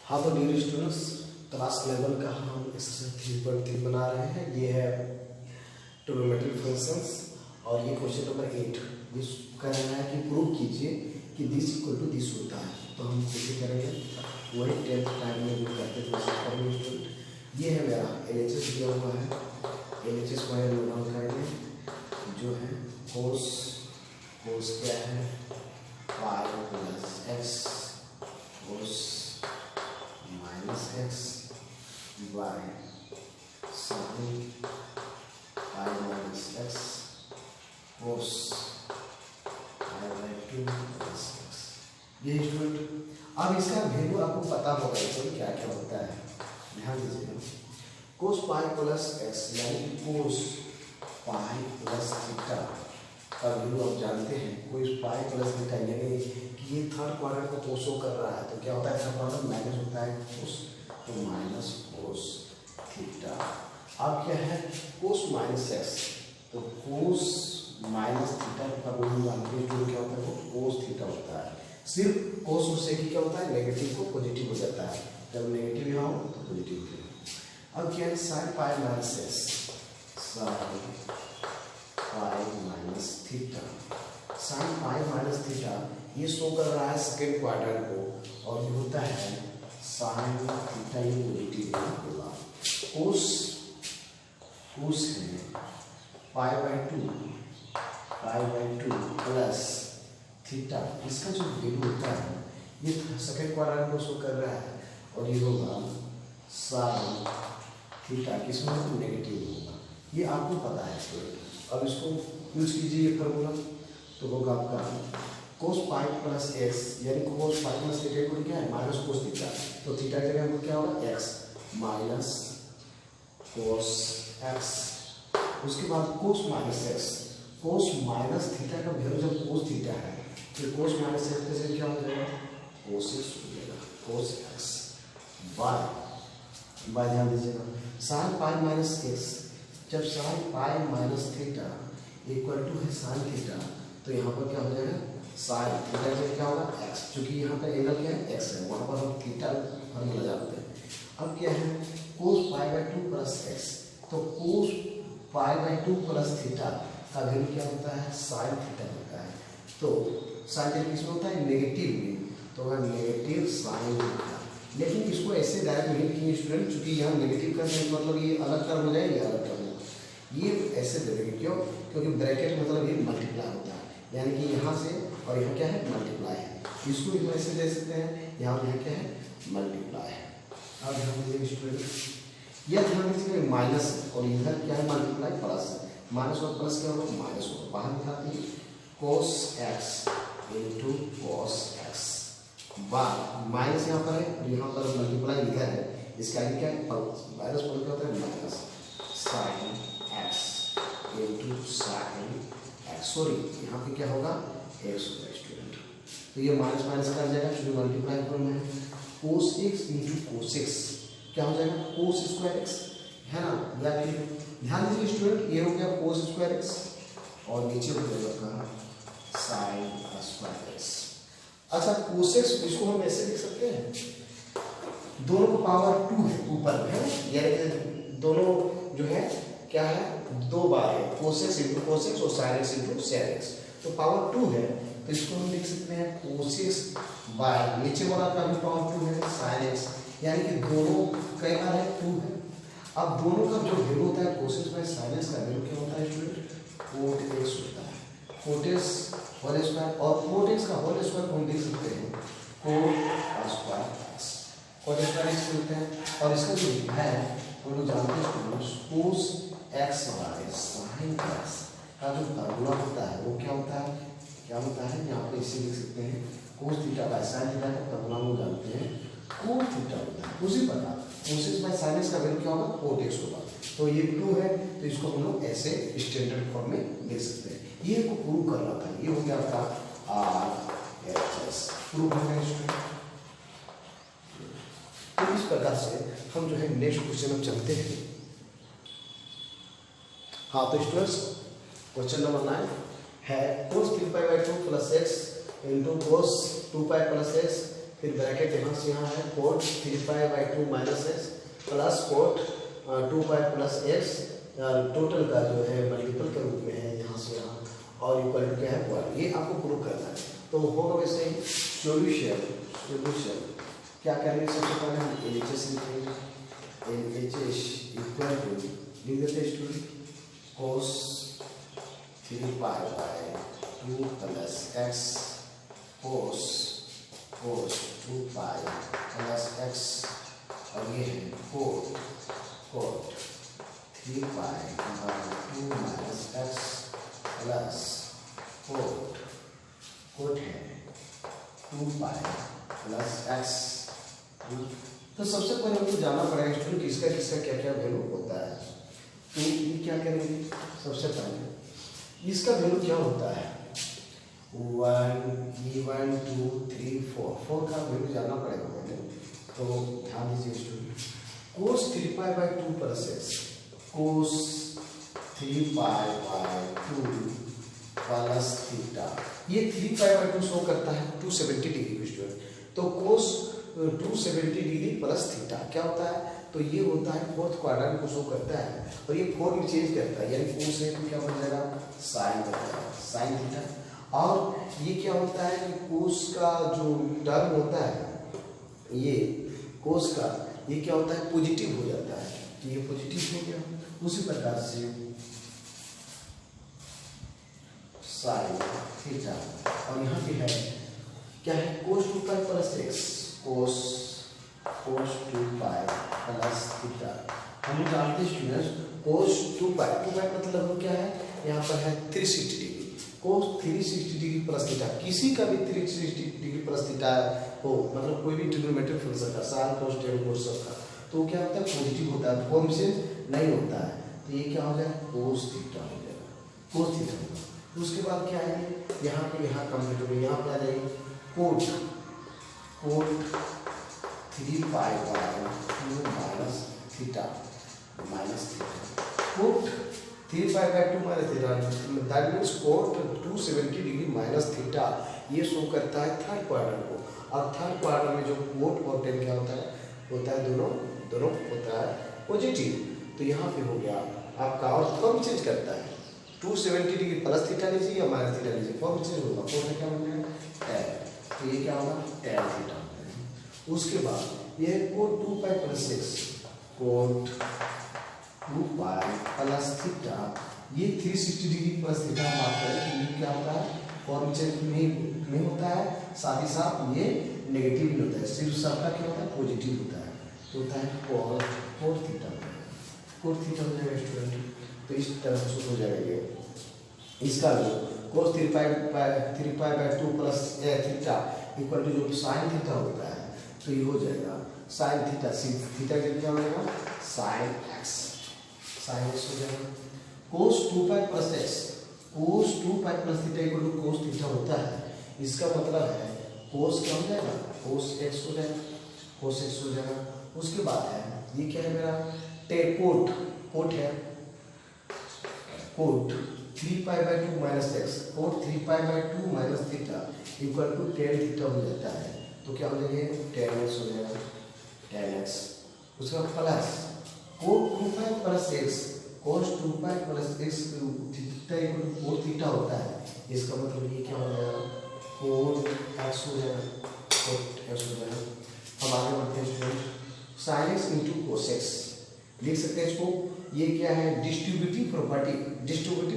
हाँ तो dear students, class level का हम एक्सरसाइज 3.3 बना रहे हैं। ये है ट्रिग्नोमेट्रिक फंक्शंस और ये क्वेश्चन नंबर 8 जिस कह रहा है कि प्रूव कीजिए कि दिस इक्वल टू दिस होता है। तो हम कैसे करेंगे, वही 10th टाइम में भी करते थे स्टूडेंट। ये है मेरा LHS दिया हुआ है, LHS को नोट डाउन करेंगे जो है कोस क्या है पाई plus x cos minus x by sine pi minus x cos pi by 2 plus x. ये स्टूडेंट अब इसका वैल्यू आपको पता होगा इसमें क्या क्या होता है, ध्यान दीजिएगा। कोस पाई प्लस एक्स यानी कोस पाई प्लस थीटा का वैल्यू आप जानते हैं। कोस पाई प्लस थीटा यानी कि ये थर्ड क्वाड्रेंट को कोसो कर रहा है तो क्या होता है, थर्ड क्वाड्रेंट माइनस होता है कोस, तो माइनस कोस थीटा। अब क्या है कोस माइनस एक्स, तो कोस माइनस थीटा का वैल्यू जानते हैं जो क्या होता है वो कोस थीटा होता है। सिर्फ कोस उससे क्या होता है, नेगेटिव को पॉजिटिव हो जाता है, जब नेगेटिव यहाँ हो तो पॉजिटिव हो जाएगा। अब क्या है sign pi minus x, sign pi minus theta, sign pi minus theta ये शो कर रहा है सेकेंड क्वाड्रेंट को और ये होता है साइन थीटा ये पॉजिटिव होगा। कोस है pi by two plus theta, इसका जो वैल्यू होता है ये सेकेंड क्वाड्रेंट को शो कर रहा है और ये होगा साइन थीटा, किसमें नेगेटिव होगा, ये आपको पता है। अब इसको यूज कीजिए ये फार्मूला, तो होगा आपका कोस पाई प्लस एक्स यानी कोस पाई प्लस थीटा को क्या है माइनस कोस थीटा, तो थीटा की जगह हमको क्या होगा एक्स माइनस कोस एक्स। उसके बाद कोस माइनस एक्स, कोस माइनस थीटा का वैल्यू जब कोस थीटा है तो कोस माइनस एक्स का जगह क्या हो जाएगा कोस एक्स हो जाएगा, कोस एक्स बाय ध्यान दीजिएगा साइन पाई माइनस एक्स, जब sine pi minus theta equal to है साइन थीटा तो यहाँ पर क्या हो जाएगा साइन थीटा का क्या होगा एक्स, क्योंकि यहाँ पर एंगल क्या है एक्स है, वहाँ पर हम थीटा फॉर्मूला जानते हैं। अब क्या है कोस पाई बाय 2 प्लस एक्स, तो कोस पाई बाय 2 प्लस थीटा का वैल्यू क्या होता है साइन थीटा होता है। तो साइन थीटा किसमें होता है नेगेटिव में, तो अगर नेगेटिव साइन थीटा, लेकिन इसको ऐसे डायरेक्ट नहीं लिखेंगे स्टूडेंट, क्योंकि यहाँ नेगेटिव का मतलब ये अलग टर्म हो जाएगा, ये अलग टर्म होगा, ये ऐसे दे देंगे क्यों, क्योंकि ब्रैकेट मतलब ये मल्टीप्लाई होता है, यानी कि यहाँ से और यहाँ क्या है मल्टीप्लाई है, इसको भी ऐसे दे सकते हैं, यहाँ क्या है मल्टीप्लाई है। अब ध्यान दीजिए स्टूडेंट, यह ध्यान दीजिए माइनस और इधर क्या है मल्टीप्लाई प्लस, माइनस और प्लस क्या होगा माइनस होगा, बाहर निकालते हैं cos x into cos x बार माइनस यहाँ पर है और यहाँ पर मल्टीप्लाई लिखा है, इसका आगे क्या है माइनस पर क्या होता है minus sign x into sine x, sorry यहाँ पे क्या होगा एक्स होगा स्टूडेंट, तो ये माइनस माइनस कर जाएगा क्योंकि मल्टीप्लाई फॉर्म में है। Cos x into cos x क्या हो जाएगा कोस स्क्वायर एक्स है ना, या फिर ध्यान दीजिए स्टूडेंट ये हो गया कोस स्क्वायर एक्स और नीचे हो जाएगा आपका साइन स्क्वायर एक्स। अच्छा कोस एक्स इसको हम ऐसे लिख सकते हैं, दोनों को पावर 2 है ऊपर है, यानी दोनों जो है क्या है दो बार है cos x into cos x और sine x into sine x, तो पावर 2 है तो इसको हम लिख सकते हैं कोस एक्स बाय नीचे वाला का भी पावर 2 है साइन एक्स, यानी कि दोनों कई बार है 2 है। अब दोनों का जो वैल्यू होता है cos x by sine x का वैल्यू क्या होता है स्टूडेंट कोट एक्स होता है, कोट एक्स होल स्क्वायर, और कोट एक्स का होल स्क्वायर हम लिख सकते हैं coat square x, coat square x बोलते हैं। और इसका जो है हम लोग जानते हैं cos x by sine x का जो फॉर्मूला होता है वो क्या होता है यहाँ पे इसे लिख सकते हैं cos theta by sine theta का फॉर्मूला हम जानते हैं कोट थीटा होता है। उसी प्रकार cos x by sine x का वैल्यू क्या होगा कोट एक्स होगा, तो ये 2 है तो इसको हम लोग ऐसे स्टैंडर्ड फॉर्म में लिख सकते हैं। ये को प्रूव करना था, ये हो गया आपका RHS प्रूव हो गया स्टूडेंट। तो इस प्रकार से हम जो है नेक्स्ट क्वेश्चन हम चलते हैं। हाँ तो स्टूडेंट्स क्वेश्चन नंबर 9 है cos 3 pi by 2 plus x into cos 2 pi plus x फिर ब्रैकेट यहाँ से यहाँ है cot 3π/2 minus x plus cot 2π plus x total का जो है मल्टीपल के रूप में है यहाँ से यहाँ, और इक्वल टू क्या है 1। ये आपको प्रूव करना है। तो होगा वैसे ही सॉल्यूशन क्या करेंगे, सबसे पहले हम LHS लिखेंगे। LHS इक्वल टू लिख देते student cos 3π/2 plus x cos 2π plus x, और ये है cot 3π/2 minus x plus cot है 2π प्लस एक्स। तो सबसे पहले हमको जानना पड़ेगा स्टूडेंट किसका क्या क्या वैल्यू होता है। तो ये क्या करेंगे, सबसे पहले इसका वैल्यू क्या होता है 1 2 3 4 का वैल्यू जानना पड़ेगा मैंने। तो ध्यान दीजिए student, cos 3π/2 plus x cos 3π/2 plus theta, ये 3π/2 शो करता है 270 डिग्री को स्टूडेंट। तो cos 270 डिग्री प्लस थीटा क्या होता है, तो ये होता है फोर्थ क्वाड्रेंट को शो करता है, और ये फोर में चेंज करता है, यानी cos है तो क्या बन जाएगा साइन थीटा। और ये क्या होता है कि cos का जो टर्म होता है ये cos का ये क्या होता है पॉजिटिव हो जाता है, तो ये पॉजिटिव हो गया। उसी प्रकार से साइन थीटा, और यहाँ पे है क्या है cos 2π plus x cos 2π plus theta. हम जानते हैं स्टूडेंट्स cos 2π मतलब क्या है, यहाँ पर है 360 degree, cos 360 degree plus theta, किसी का भी 360 डिग्री प्लस थीटा हो, मतलब कोई भी ट्रिग्नोमेट्रिक फंक्शन का साइन cos tan cos का, तो क्या होता है पॉजिटिव होता है, फॉर्म से नहीं होता है। तो ये क्या हो जाएगा cos थीटा हो जाएगा, cos थीटा होगा। उसके बाद क्या है यहाँ पे यहाँ कंप्लीट हो गया, यहाँ पे आ जाएगी cot 3π/2 minus theta cot 3π/2 minus theta, that means cot 270 degree minus theta. ये शो करता है थर्ड क्वाड्रेंट को, और थर्ड क्वाड्रेंट में जो कोट और टेन क्या होता है दोनों होता है पॉजिटिव। तो यहाँ पे हो गया आपका, और फॉर्म चेंज करता है 270 डिग्री प्लस थीटा लीजिए या माइनस थीटा लीजिए, फॉर्म चेंज होगा। फॉर्म क्या बन जाएगा tan, तो ये क्या होगा tan थीटा। उसके बाद ये cot 2π plus x cot 2π plus theta, ये 360 डिग्री प्लस थीटा हम बात करें तो ये क्या होता है फॉर्म चेंज नहीं होता है, साथ ही साथ ये नेगेटिव नहीं होता है, सिर्फ सबका क्या होता है पॉजिटिव होता है, तो होता है कोट थीटा हो जाएगा स्टूडेंट। तो इस तरह से हो जाएगा ये इसका जो cos 3π/2 plus theta equal to जो साइन थीटा होता है, तो ये हो जाएगा साइन थीटा, थीटा क्या हो जाएगा साइन एक्स हो जाएगा। cos 2π plus x cos 2π plus theta equal to cos theta होता है, इसका मतलब है cos क्या हो जाएगा cos x हो जाएगा। उसके बाद है ये क्या है मेरा कोट है cot 3π/2 minus x cot 3π/2 minus theta equal to tan theta हो जाता है, तो क्या हो जाएगा tan x हो जाएगा tan x। उसके बाद plus cot 2π plus x cos 2π plus x theta equal to cot theta होता है, इसका मतलब ये क्या हो जाएगा कोट x हो जाएगा। अब आगे बढ़ते हैं student, sin x into cos x लिख सकते हैं इसको। ये क्या है distributive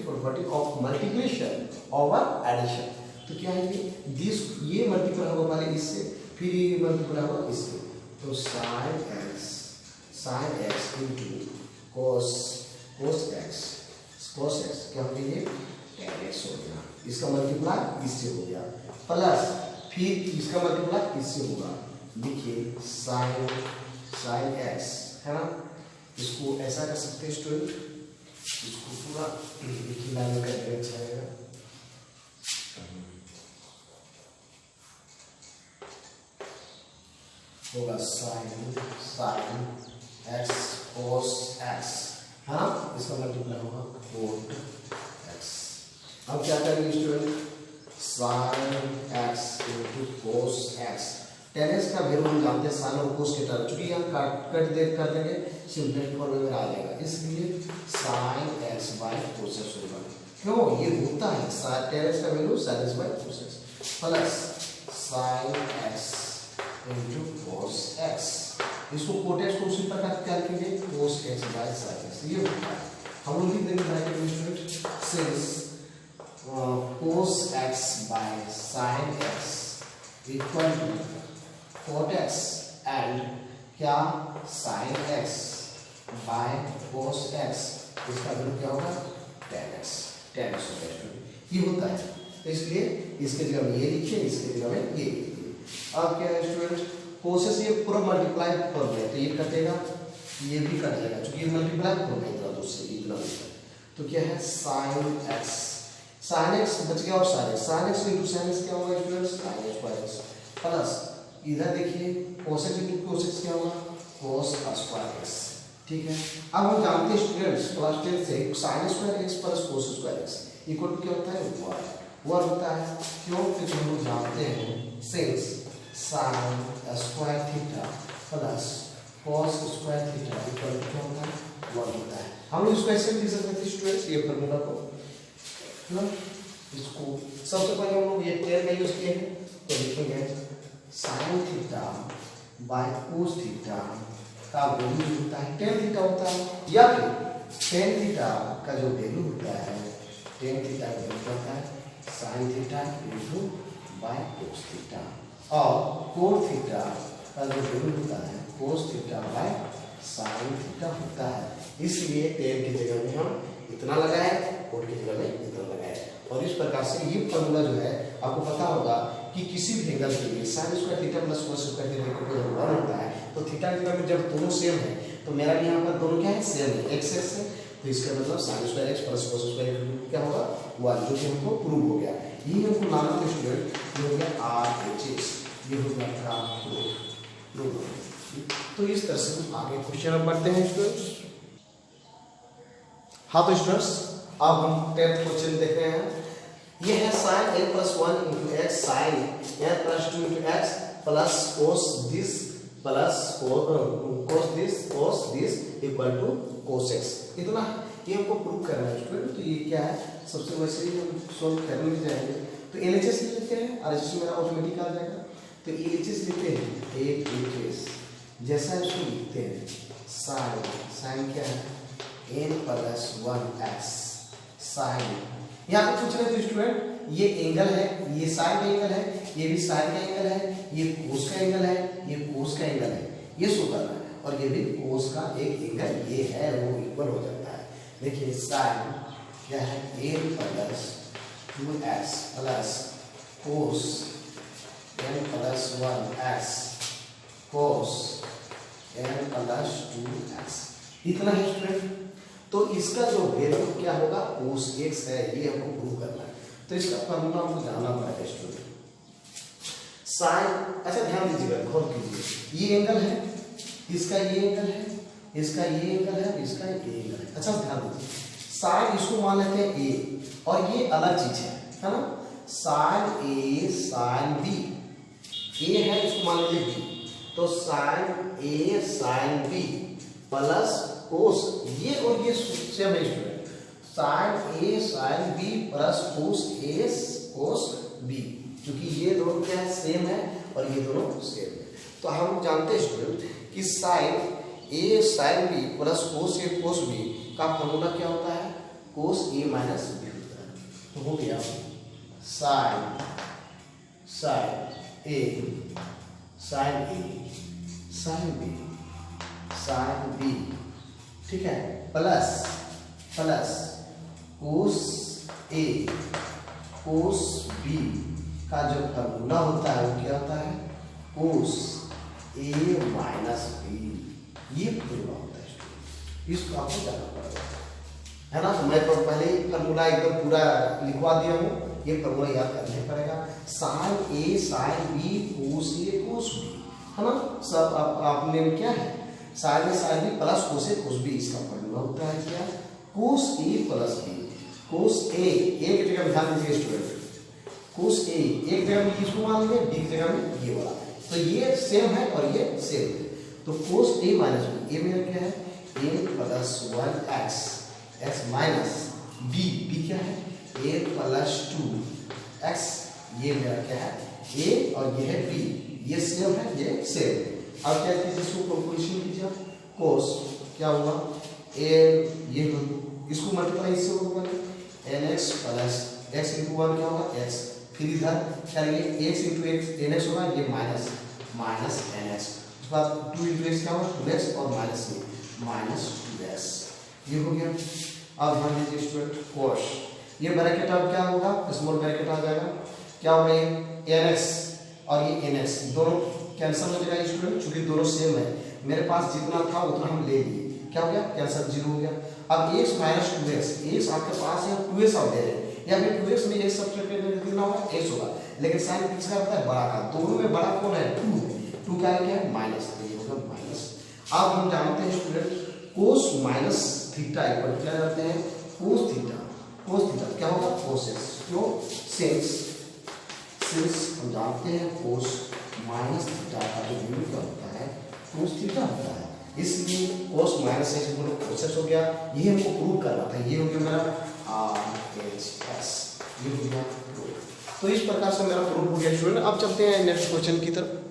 property of multiplication over addition. तो क्या है ये मल्टीपल होगा पहले इससे, फिर ये मल्टीपल होगा इससे, तो sin x into cos x क्या हो गया tan x हो गया, इसका मल्टीप्लाई इससे हो गया, प्लस फिर इसका मल्टीप्लाई इससे होगा, देखिए sin x है ना, इसको ऐसा कर सकते हैं स्टूडेंट, इसको पूरा लिखी लाइन करके अच्छा रहेगा। होगा साइन x cos x, हाँ इसका मल्टीप्लाई होगा कोट x। अब क्या करेंगे student sin x into cos x, tan x का वैल्यू हम जानते हैं साइन और कोस के टर्म, चूंकि यहाँ कट कर देंगे सिंपलेस्ट फॉर्म में आ जाएगा, इसलिए sin x by cos x होगा। क्यों ये होता है tan x का value sin x by cos x plus sin x into cos x, इसको cot x को उसी प्रकार क्या लिखेंगे cos x by sin x, ये होता है। हम लोग लिख देंगे ब्रैकेट में student since cos x by sin x equal to cot x and क्या sin x by cos x, इसका वैल्यू क्या होगा tan x होगा स्टूडेंट, ये होता है। तो इसलिए इसके जगह में ये लिखिए, इसके जगह में ये लिखिए। अब क्या है स्टूडेंट cos x ये पूरा मल्टीप्लाई कर दिया तो ये कटेगा, ये भी कट जाएगा, क्योंकि ये मल्टीप्लाई कर दिया तो उससे इतना होता है। तो क्या है sin x बच गया और sin x into sin x क्या होगा student sin x by x plus इधर देखिए cos x into cos x क्या होगा cos स्क्वायर x, ठीक है। अब हम जानते हैं स्टूडेंट्स क्लास 10 से sin square x plus cos square x equal to क्या होता है 1 होता है। क्यों, क्योंकि हम लोग जानते हैं since sin square theta plus cos square theta equal to क्या होता है 1 होता है। हम लोग इसको ऐसे लिख सकते थे स्टूडेंट्स, ये फार्मूला को ना, इसको सबसे पहले हम लोग ये tan का यूज किए हैं तो लिखेंगे sin theta by cos theta का वैल्यू होता है tan थीटा होता है, या फिर tan थीटा का जो वैल्यू होता है tan थीटा का वैल्यू होता है sin theta into bye cos theta, और cos थीटा का जो वैल्यू होता है cos theta by sin theta होता है। इसलिए tan की जगह में हम इतना लगाए, cos की जगह में इतना लगाए, और इस प्रकार से ये फॉर्मूला जो है आपको पता होगा कि किसी भी एंगल के लिए sin square theta plus cos square theta को जब 1 होता है तो थीटा की जगह में जब दोनों सेम है तो मेरा भी यहाँ पर दोनों क्या है सेम है x है, तो इसका मतलब sin square x plus cos square क्या होगा 1, जो कि हमको प्रूव हो गया। ये हमको मालूम है स्टूडेंट, ये हो गया RHS, ये हो गया प्रूव। तो इस तरह से हम आगे क्वेश्चन बढ़ते हैं स्टूडेंट्स। हाँ तो स्टूडेंट्स अब हम 10th क्वेश्चन देख रहे हैं। ये है sin n plus 1 into x sine n plus 2 into x plus cos this plus cos this equal to cos x, इतना ये हमको प्रूव करना है स्टूडेंट। तो ये क्या है, सबसे वैसे ही हम सॉल्व करने जाएंगे तो LHS लिख लेते हैं, RHS मेरा ऑटोमेटिक आ जाएगा। तो LHS लिखते हैं एक LHS जैसा इसको लिखते हैं sin क्या है n प्लस 1x साइन, यहाँ पे पूछ रहे थे स्टूडेंट ये एंगल है, ये साइन का एंगल है, ये भी साइन का एंगल है, ये कोस का एंगल है, ये कोस का एंगल है, ये शो करना है, और ये भी कोस का एक एंगल ये है वो इक्वल हो जाता है। देखिए साइन क्या है n plus 2x plus cos n plus 1x कोस n प्लस 2x, इतना है स्टूडेंट। तो इसका जो वैल्यू क्या होगा cos x है, ये हमको प्रूव करना है। तो इसका फॉर्मूला हमको जानना पड़ेगा स्टूडेंट। साइन, अच्छा ध्यान दीजिएगा, गौर कीजिए, ये एंगल है, इसका ये एंगल है, इसका ये एंगल है, इसका ये एंगल है। अच्छा ध्यान दीजिए, साइन इसको मान लेते हैं a, और ये अलग चीज है ना, sine a sine b, a है इसको मान लेते हैं b, तो sine a sine b plus cos, ये और ये सेम है student, sine a sine b plus cos a cos b, क्योंकि ये दोनों क्या है सेम है और ये दोनों सेम है। तो हम जानते हैं स्टूडेंट कि sine a sine b plus cos a cos b का फॉर्मूला क्या होता है कोस a माइनस b होता है। तो हो गया sine a sine b sine b, ठीक है, plus cos a cos b का जो फॉर्मूला होता है वो क्या होता है कोस a माइनस b, ये फॉर्मूला होता है। इसको आपको जानना पड़ेगा, है ना। तो मैं तो पहले ही फॉर्मूला एकदम पूरा लिखवा दिया हूँ, ये फॉर्मूला याद करना पड़ेगा। Sine a sine b cos a cos b, है ना। सब आपने क्या है sine a sine b plus cos a cos b, इसका फॉर्मूला होता है क्या cos a plus b। Cos a एक जगह ध्यान दीजिए स्टूडेंट, कोस a एक जगह में इसको मान लेंगे, b की जगह में ये वाला, तो ये सेम है और ये सेम है। तो कोस ए माइनस बी, ए मेरा क्या है ए प्लस 1x, x माइनस बी, बी क्या है ए प्लस 2x, ये मेरा क्या है ए और ये है बी, ये सेम है ये सेम है। अब क्या कीजिए इसको कैलकुलेशन कीजिए, कोस क्या होगा ए, ये इसको मल्टीप्लाई इससे होगा nx प्लस x इंटू 1 क्या होगा x, फिर इधर क्या लेंगे x इंटू x nx होगा, ये माइनस माइनस nx, उसके बाद 2 इंटू x क्या होगा 2x और माइनस ये माइनस 2x, ये हो गया। अब ध्यान दीजिए स्टूडेंट कोस, ये ब्रैकेट अब क्या होगा स्मॉल ब्रैकेट आ जाएगा, क्या होगा ये nx और ये nx दोनों कैंसिल हो जाएगा स्टूडेंट, चूंकि दोनों सेम है, मेरे पास जितना था उतना हम ले लिए, क्या हो गया कैंसिल, जीरो हो गया। अब x माइनस 2x, x आपके पास है 2x आप दे रहे हैं, या फिर 2x में x सब्ट्रैक्ट करना होगा x होगा, लेकिन साइन किसका होता है बड़ा का, दोनों में बड़ा कौन है 2 है, 2 क्या है माइनस, तो ये होगा माइनस। अब हम जानते हैं स्टूडेंट कोस माइनस थीटा इक्वल क्या जानते हैं कोस थीटा, कोस थीटा क्या होगा कोस x, क्यों सिंस हम जानते हैं कोस माइनस थीटा का जो वैल्यू क्या होता है कोस थीटा होता है, इसलिए कोस माइनस एक्स कोस एक्स हो गया, ये हमको प्रूव करना था, ये हो गया मेरा RHS, ये हो गया प्रूफ। तो इस प्रकार से मेरा प्रूफ हो गया स्टूडेंट। अब चलते हैं नेक्स्ट क्वेश्चन की तरफ।